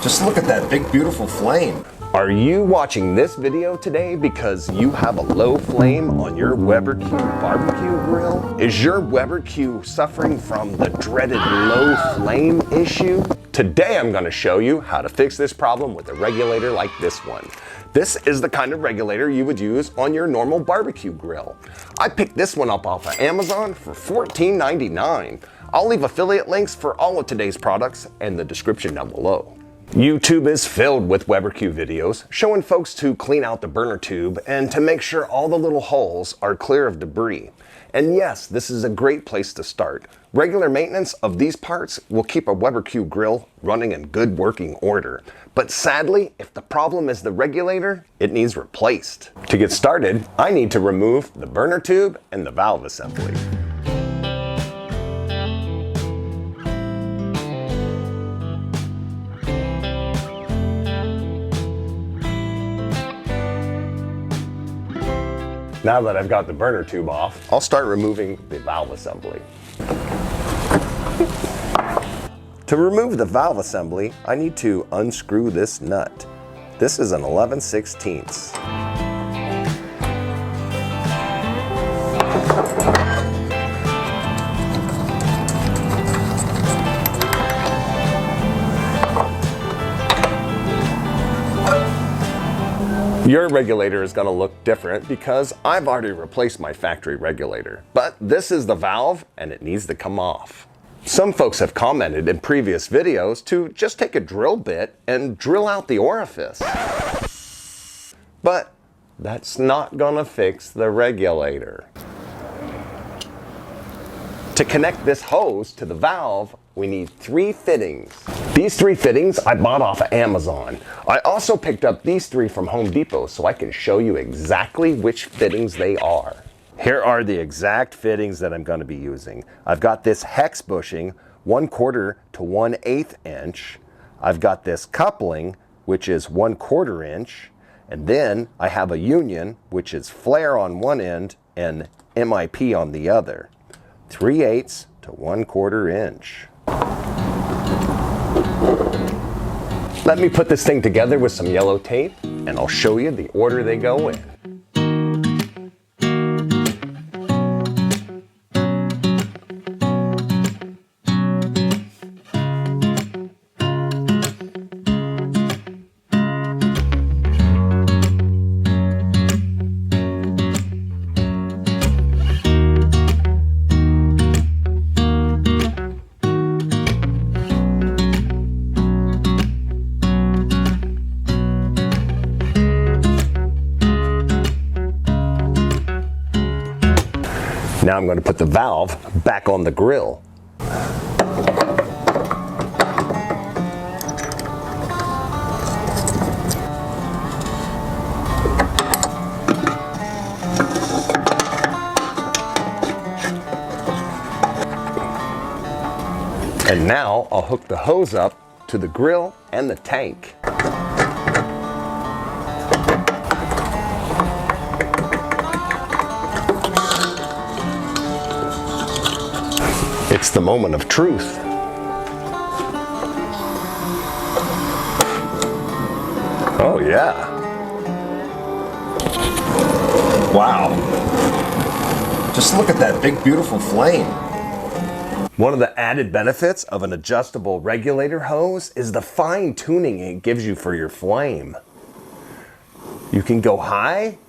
Just look at that big beautiful flame. Are you watching this video today because you have a low flame on your WeberQ BBQ grill? Is your WeberQ suffering from the dreaded low flame issue? Today I'm going to show you how to fix this problem with a regulator like this one. This is the kind of regulator you would use on your normal barbecue grill. I picked this one up off of Amazon for $14.99. I'll leave affiliate links for all of today's products in the description down below. YouTube is filled with WeberQ videos showing folks to clean out the burner tube and to make sure all the little holes are clear of debris. And yes, this is a great place to start. Regular maintenance of these parts will keep a WeberQ grill running in good working order. But sadly, if the problem is the regulator, it needs replaced. To get started, I need to remove the burner tube and the valve assembly. Now that I've got the burner tube off, I'll start removing the valve assembly. To remove the valve assembly, I need to unscrew this nut. This is an 11/16. Your regulator is going to look different because I've already replaced my factory regulator. But this is the valve and it needs to come off. Some folks have commented in previous videos to just take a drill bit and drill out the orifice. But that's not going to fix the regulator. To connect this hose to the valve, we need 3 fittings. These 3 fittings I bought off of Amazon. I also picked up these 3 from Home Depot so I can show you exactly which fittings they are. Here are the exact fittings that I'm going to be using. I've got this hex bushing 1/4 to 1/8 inch. I've got this coupling, which is 1/4 inch. And then I have a union, which is flare on one end and MIP on the other. 3/8 to 1/4 inch. Let me put this thing together with some yellow tape and I'll show you the order they go in. Now I'm going to put the valve back on the grill. And now I'll hook the hose up to the grill and the tank. It's the moment of truth. Oh yeah. Wow. Just look at that big beautiful flame. One of the added benefits of an adjustable regulator hose is the fine tuning it gives you for your flame. You can go high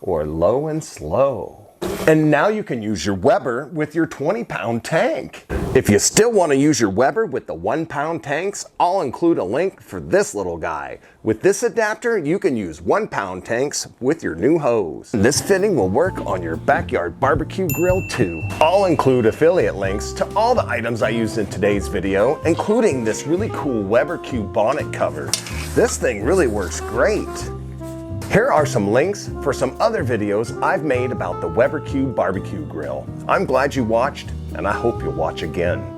or low and slow. And now you can use your Weber with your 20-pound tank. If you still want to use your Weber with the 1-pound tanks, I'll include a link for this little guy. With this adapter, you can use 1-pound tanks with your new hose. This fitting will work on your backyard barbecue grill too. I'll include affiliate links to all the items I used in today's video, including this really cool WeberQ bonnet cover. This thing really works great. Here are some links for some other videos I've made about the WeberQ BBQ grill. I'm glad you watched, and I hope you'll watch again.